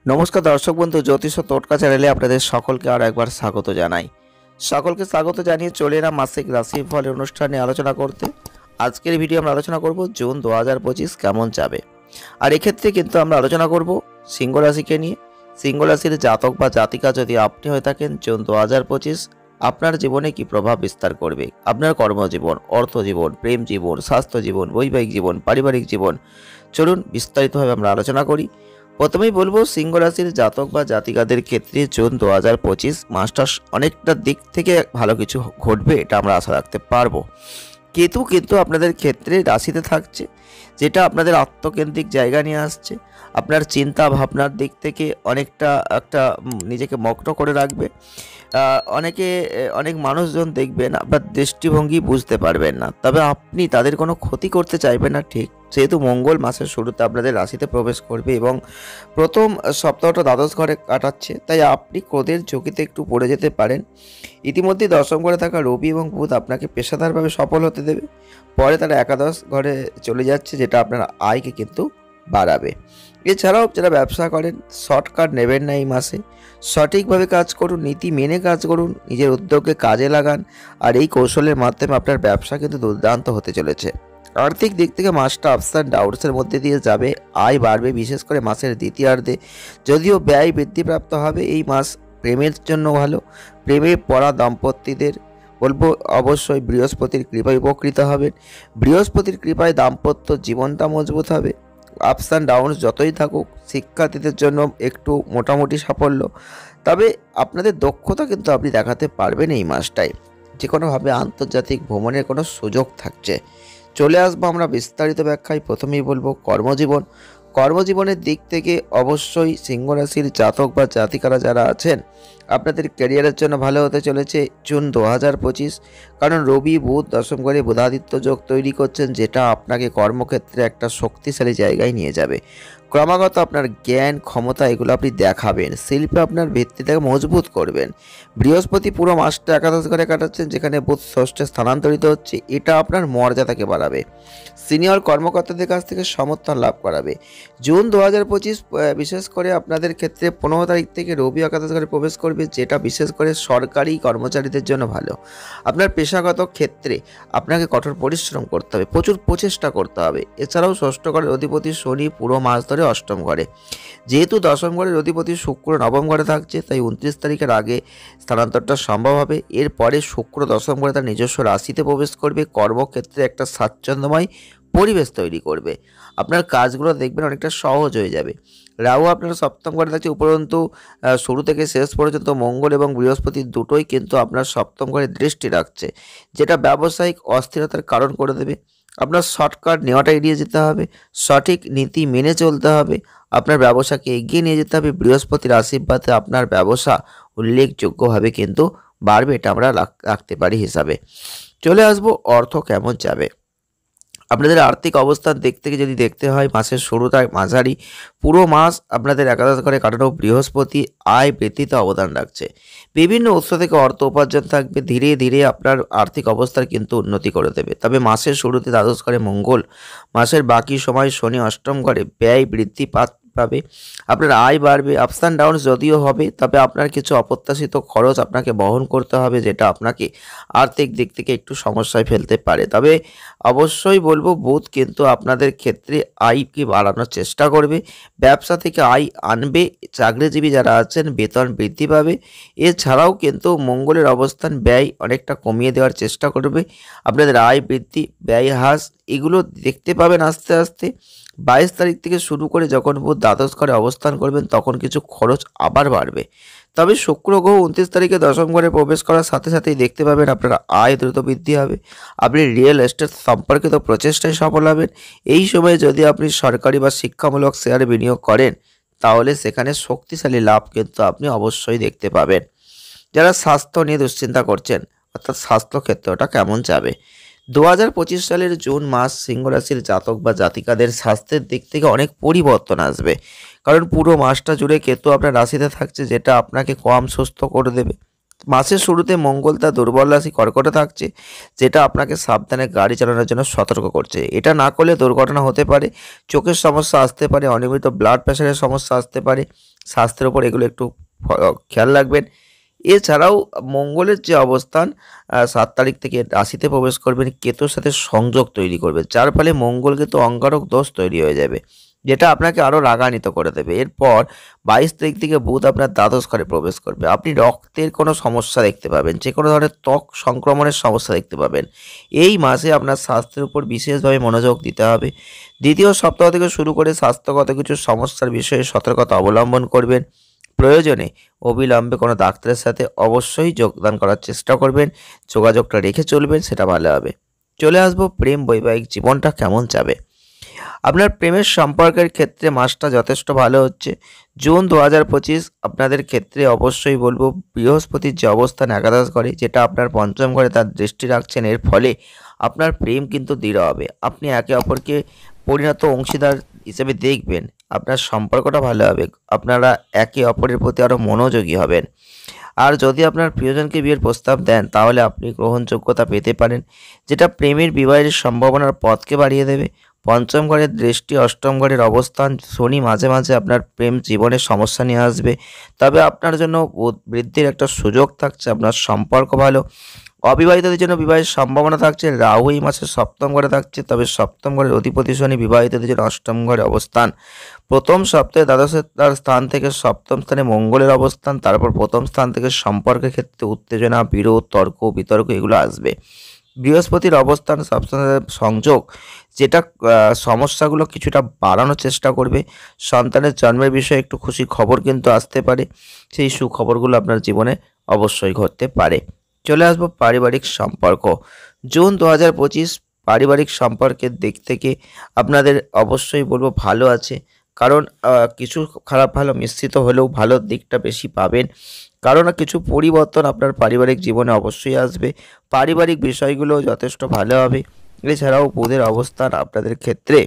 নমস্কার দর্শক বন্ধু, জ্যোতিষ ও টোটকা চ্যানেলে আপনাদের সকলকে আর একবার স্বাগত জানাই। সকলকে স্বাগত জানিয়ে চলে এলাম মাসিক রাশিফল অনুষ্ঠানে আলোচনা করতে। আজকের ভিডিও আমরা আলোচনা করব জুন 2025 কেমন যাবে। আর এক্ষেত্রে কিন্তু আমরা আলোচনা করব সিংহ রাশিকে নিয়ে। সিংহ রাশির জাতক বা জাতিকা যদি আপনি হয়ে থাকেন, জুন 2025 আপনার জীবনে কি প্রভাব বিস্তার করবে। আপনার কর্মজীবন, অর্থজীবন, প্রেম জীবন, স্বাস্থ্য জীবন, বৈবাহিক জীবন, পারিবারিক জীবন, চলুন বিস্তারিতভাবে আমরা আলোচনা করি। প্রথমেই বলবো সিংহ রাশির জাতক বা জাতিকাদের ক্ষেত্রে জুন 2025 মাসটা অনেকটা দিক থেকে ভালো কিছু ঘটবে, এটা আমরা আশা রাখতে পারবো। কেতু কিন্তু আপনাদের ক্ষেত্রে রাশিতে থাকছে, যেটা আপনাদের আত্মকেন্দ্রিক জায়গা নিয়ে আসছে। আপনার চিন্তা ভাবনার দিক থেকে অনেকটা একটা নিজেকে মগ্ন করে রাখবে। অনেক মানুষজন দেখবেন আপনার দৃষ্টিভঙ্গি বুঝতে পারবেন না, তবে আপনি তাদের কোনো ক্ষতি করতে চাইবেন না। ঠিক যেহেতু মঙ্গল মাসের শুরুতে আপনাদের রাশিতে প্রবেশ করবে এবং প্রথম সপ্তাহটা দ্বাদশ ঘরে কাটাচ্ছে, তাই আপনি ক্রোধের ঝুঁকিতে একটু পড়ে যেতে পারেন। ইতিমধ্যেই দশম ঘরে থাকা রবি এবং বুধ আপনাকে পেশাদারভাবে সফল হতে দেবে। পরে তারা একাদশ ঘরে চলে যাচ্ছে, যেটা আপনার আয়কে কিন্তু বাড়াবে। এছাড়াও যারা ব্যবসা করেন, শর্টকাট নেবেন না এই মাসে। সঠিকভাবে কাজ করুন, নীতি মেনে কাজ করুন, নিজের উদ্যোগকে কাজে লাগান। আর এই কৌশলের মাধ্যমে আপনার ব্যবসা কিন্তু দুর্দান্ত হতে চলেছে। আর্থিক দিক থেকে মাসটা আপস অ্যান্ড ডাউনসের মধ্যে দিয়ে যাবে। আয় বাড়বে, বিশেষ করে মাসের দ্বিতীয়ার্ধে। যদিও ব্যয় বৃদ্ধিপ্রাপ্ত হবে, এই মাস প্রেমের জন্য ভালো। প্রেমে পড়া দম্পতিদের বলবো অবশ্যই বৃহস্পতির কৃপায় উপকৃত হবেন। বৃহস্পতির কৃপায় দাম্পত্য জীবনটা মজবুত হবে। আপস অ্যান্ড ডাউনস যতই থাকুক, শিক্ষার্থীদের জন্য একটু মোটামুটি সাফল্য। তবে আপনাদের দক্ষতা কিন্তু আপনি দেখাতে পারবেন এই মাসটায়। যে কোনোভাবে আন্তর্জাতিক ভ্রমণের কোনো সুযোগ থাকছে। চলে আসবো আমরা বিস্তারিত ব্যাখ্যায়। প্রথমেই বলবো কর্মজীবনের দিক থেকে অবশ্যই সিংহ রাশির জাতক বা জাতিকারা যারা আছেন, আপনাদের ক্যারিয়ারের জন্য ভালো হতে চলেছে জুন 2025। কারণ রবি বুধ দশম ঘরে বুধাদিত্য যোগ তৈরি করছেন, যেটা আপনাকে কর্মক্ষেত্রে একটা শক্তিশালী জায়গায় নিয়ে যাবে। ক্রমাগত আপনার জ্ঞান ক্ষমতা এগুলো আপনি দেখাবেন, শিল্পে আপনার ভিত্তিটাকে মজবুত করবেন। বৃহস্পতি পুরো মাসটা একাদশ ঘরে কাটাচ্ছেন, যেখানে বুধ ষষ্ঠে স্থানান্তরিত হচ্ছে, এটা আপনার মর্যাদাকে বাড়াবে। সিনিয়র কর্মকর্তাদের কাছ থেকে সমর্থন লাভ করাবে। জুন 2025 বিশেষ করে আপনাদের ক্ষেত্রে 15 তারিখ থেকে রবি একাদশ ঘরে প্রবেশ করবে, যেটা বিশেষ করে সরকারি কর্মচারীদের জন্য ভালো। আপনার পেশাগত ক্ষেত্রে আপনাকে কঠোর পরিশ্রম করতে হবে, প্রচুর প্রচেষ্টা করতে হবে। এছাড়াও ষষ্ঠ ঘরের অধিপতি শনি পুরো মাস ধরে অষ্টম ঘরে। যেহেতু দশম ঘরের অধিপতি শুক্র নবম ঘরে থাকছে, তাই 29 তারিখের আগে স্থানান্তরটা সম্ভব হবে। এরপরে শুক্র দশম ঘরে তার নিজস্ব রাশিতে প্রবেশ করবে, কর্মক্ষেত্রে একটা স্বাচ্ছন্দ্যময় পরিবেশ তৈরি করবে। আপনার কাজগুলো দেখবেন অনেকটা সহজ হয়ে যাবে। রাহু আপনার সপ্তম ঘরে থাকছে, উপরন্তু শুরু থেকে শেষ পর্যন্ত মঙ্গল এবং বৃহস্পতি দুটোই কিন্তু আপনার সপ্তম ঘরে দৃষ্টি রাখছে, যেটা ব্যবসায়িক অস্থিরতার কারণ করে দেবে। আপনার শর্টকাট নেওয়াটা এড়িয়ে যেতে হবে, সঠিক নীতি মেনে চলতে হবে। আপনার ব্যবসাকে এগিয়ে নিয়ে যেতে হবে। বৃহস্পতির আশীর্বাদে আপনার ব্যবসা উল্লেখযোগ্যভাবে কিন্তু বাড়বে, এটা আমরা রাখতে পারি হিসাবে। চলে আসবো অর্থ কেমন যাবে। আপনাদের আর্থিক অবস্থান যদি দেখতে হয়, মাসের শুরুটা মাঝারি। পুরো মাস আপনাদের একাদশ ঘরে কাটানো বৃহস্পতি আয় বৃদ্ধিতে অবদান রাখছে। বিভিন্ন উৎস থেকে অর্থ উপার্জন থাকবে, ধীরে ধীরে আপনার আর্থিক অবস্থার কিন্তু উন্নতি করে দেবে। তবে মাসের শুরুতে দ্বাদশ ঘরে মঙ্গল, মাসের বাকি সময় শনি অষ্টম ঘরে, ব্যয় বৃদ্ধি পাবে। আপনার আয় বাড়বে। আপস অ্যান্ড ডাউনস যদিও হবে, তবে আপনার কিছু অপ্রত্যাশিত খরচ আপনাকে বহন করতে হবে, যেটা আপনাকে আর্থিক দিক থেকে একটু সমস্যায় ফেলতে পারে। তবে অবশ্যই বলবো বুধ কিন্তু আপনাদের ক্ষেত্রে আয়কে বাড়ানোর চেষ্টা করবে, ব্যবসা থেকে আয় আনবে। চাকরিজীবী যারা আছেন বেতন বৃদ্ধি পাবে। এছাড়াও কিন্তু মঙ্গলের অবস্থান ব্যয় অনেকটা কমিয়ে দেওয়ার চেষ্টা করবে। আপনাদের আয় বৃদ্ধি, ব্যয় হ্রাস এগুলো দেখতে পাবেন আস্তে আস্তে। 22 তারিখ থেকে শুরু করে যখন বুধ দ্বাদশ ঘরে অবস্থান করবেন, তখন কিছু খরচ আবার বাড়বে। তবে শুক্র গ্রহ 29 তারিখে দশম ঘরে প্রবেশ করার সাথে সাথেই দেখতে পাবেন আপনার আয় দ্রুত বৃদ্ধি হবে। আপনি রিয়েল এস্টেট সম্পর্কিত প্রচেষ্টায় সফল হবেন। এই সময়ে যদি আপনি সরকারি বা শিক্ষামূলক শেয়ারে বিনিয়োগ করেন, তাহলে সেখানে শক্তিশালী লাভ কিন্তু আপনি অবশ্যই দেখতে পাবেন। যারা স্বাস্থ্য নিয়ে দুশ্চিন্তা করছেন, অর্থাৎ স্বাস্থ্য ক্ষেত্রটা কেমন যাবে। 2025 সালের জুন মাস সিংহ রাশির জাতক বা জাতিকাদের স্বাস্থ্যের দিক থেকে অনেক পরিবর্তন আসবে। কারণ পুরো মাসটা জুড়ে কেতু আপনার রাশিতে থাকছে, যেটা আপনাকে কম সুস্থ করে দেবে। মাসের শুরুতে মঙ্গল তার দুর্বল রাশি কর্কটে থাকছে, যেটা আপনাকে সাবধানে গাড়ি চালানোর জন্য সতর্ক করছে। এটা না করলে দুর্ঘটনা হতে পারে, চোখের সমস্যা আসতে পারে, অনিয়মিত ব্লাড প্রেশারের সমস্যা আসতে পারে। স্বাস্থ্যের ওপর এগুলো একটু খেয়াল রাখবেন। এছাড়াও মঙ্গলের যে অবস্থান ৭ তারিখ থেকে রাশিতে প্রবেশ করবেন, কেতুর সাথে সংযোগ তৈরি করবে, যার ফলে মঙ্গল কেতু অঙ্গারক দোষ তৈরি হয়ে যাবে, যেটা আপনাকে আরও রাগান্বিত করে দেবে। এরপর ২২ তারিখ থেকে বুধ আপনার দ্বাদশ ঘরে প্রবেশ করবে। আপনি রক্তের কোনো সমস্যা দেখতে পাবেন, যে কোনো ধরনের ত্বক সংক্রমণের সমস্যা দেখতে পাবেন। এই মাসে আপনার স্বাস্থ্যের উপর বিশেষভাবে মনোযোগ দিতে হবে। দ্বিতীয় সপ্তাহ থেকে শুরু করে স্বাস্থ্যগত কিছু সমস্যার বিষয়ে সতর্কতা অবলম্বন করবেন। প্রয়োজনে অবিলম্বে কোনো ডাক্তারের সাথে অবশ্যই যোগদান করার চেষ্টা করবেন। যোগাযোগটা রেখে চলবেন, সেটা ভালো হবে। চলে আসবো প্রেম বৈবাহিক জীবনটা কেমন যাবে। আপনার প্রেমের সম্পর্কের ক্ষেত্রে মাসটা যথেষ্ট ভালো হচ্ছে। জুন ২০২৫ আপনাদের ক্ষেত্রে অবশ্যই বলবো, বৃহস্পতির যে অবস্থান একাদশ ঘরে, যেটা আপনার পঞ্চম ঘরে তার দৃষ্টি রাখছেন, এর ফলে আপনার প্রেম কিন্তু দৃঢ় হবে। আপনি একে অপরকে পরিণত অংশীদার হিসেবে দেখবেন, আপনার সম্পর্কটা ভালো হবে, আপনারা একে অপরের প্রতি আরও মনোযোগী হবেন। আর যদি আপনার প্রিয়জনকে বিয়ের প্রস্তাব দেন, তাহলে আপনি গ্রহণযোগ্যতা পেতে পারেন, যেটা প্রেমের বিবাহের সম্ভাবনার পথকে বাড়িয়ে দেবে। পঞ্চম ঘরের দৃষ্টি, অষ্টম ঘরের অবস্থান, শনি মাঝে মাঝে আপনার প্রেম জীবনের সমস্যা নিয়ে আসবে, তবে আপনার জন্য বৃদ্ধির একটা সুযোগ থাকছে। আপনার সম্পর্ক ভালো। অবিবাহিতদের জন্য বিবাহের সম্ভাবনা থাকছে। রাহু এই মাসে সপ্তম ঘরে থাকছে, তবে সপ্তম ঘরের অধিপতি শনি বিবাহিতদের জন্য অষ্টম ঘরে অবস্থান। প্রথম সপ্তাহে দ্বাদশের তার স্থান থেকে সপ্তম স্থানে মঙ্গলের অবস্থান, তারপর প্রথম স্থান থেকে সম্পর্কের ক্ষেত্রে উত্তেজনা, বিরোধ, তর্ক বিতর্ক এগুলো আসবে। বৃহস্পতির অবস্থান সপ্তমে সংযোগ, যেটা সমস্যাগুলো কিছুটা বাড়ানোর চেষ্টা করবে। সন্তানের জন্মের বিষয়ে একটু খুশি খবর কিন্তু আসতে পারে, সেই সুখবরগুলো আপনার জীবনে অবশ্যই ঘটতে পারে। চলে আসবো পারিবারিক সম্পর্ক। জুন ২০২৫ পারিবারিক সম্পর্কের দিক থেকে আপনাদের অবশ্যই বলবো ভালো আছে, কারণ কিছু খারাপ ভালো মিশ্রিত হলেও ভালো দিকটা বেশি পাবেন, কারণ কিছু পরিবর্তন আপনার পারিবারিক জীবনে অবশ্যই আসবে। পারিবারিক বিষয়গুলো যথেষ্ট ভালো হবে। এছাড়াও বুধের অবস্থান আপনাদের ক্ষেত্রে,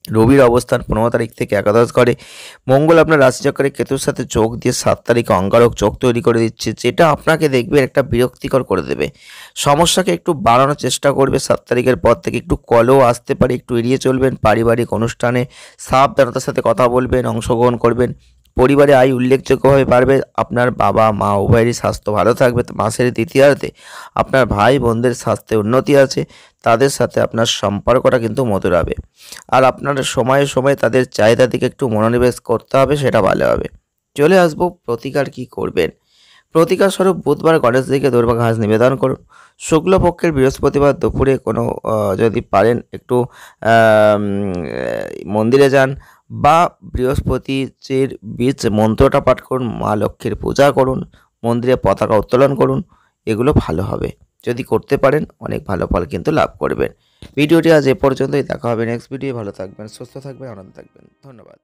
রবির অবস্থান ১৫ তারিখ থেকে একাদশ ঘরে, মঙ্গল আপনার রাশিচক্রে কেতুর সাথে যোগ দিয়ে ৭ তারিখে অঙ্গারক যোগ তৈরি করে দিচ্ছে, যেটা আপনাকে দেখবে একটা বিরক্তিকর করে দেবে, সমস্যাকে একটু বাড়ানোর চেষ্টা করবে। ৭ তারিখের পর থেকে একটু কলহ আসতে পারে, একটু এড়িয়ে চলবেন। পারিবারিক অনুষ্ঠানে সাবধানতার সাথে কথা বলবেন, অংশগ্রহণ করবেন। পরিবারে আয় উল্লেখযোগ্যভাবে বাড়বে। আপনার বাবা মা উভয়েরই স্বাস্থ্য ভালো থাকবে। মাসের দ্বিতীয়ার্ধে আপনার ভাই বোনদের স্বাস্থ্যে উন্নতি আছে, তাদের সাথে আপনার সম্পর্কটা কিন্তু মধুর হবে। আর আপনার সময়ে সময়ে তাদের চাহিদার দিকে একটু মনোনিবেশ করতে হবে, সেটা ভালো হবে। চলে আসবো প্রতিকার কি করবেন। প্রতিকার স্বরূপ বুধবার গণেশজিকে দুর্বা ঘাস নিবেদন করুন। শুক্লপক্ষের বৃহস্পতিবার দুপুরে কোনো যদি পারেন একটু মন্দিরে যান, বা বৃহস্পতির বীজ মন্ত্রটা পাঠ করুন, মা লক্ষ্মীর পূজা করুন, মন্দিরে পতাকা উত্তোলন করুন, এগুলো ভালো হবে। যদি করতে পারেন অনেক ভালো ফল কিন্তু লাভ করবেন। ভিডিওটি আজ এ পর্যন্তই, দেখা হবে নেক্সট ভিডিও। ভালো থাকবেন, সুস্থ থাকবেন, আনন্দ থাকবেন। ধন্যবাদ।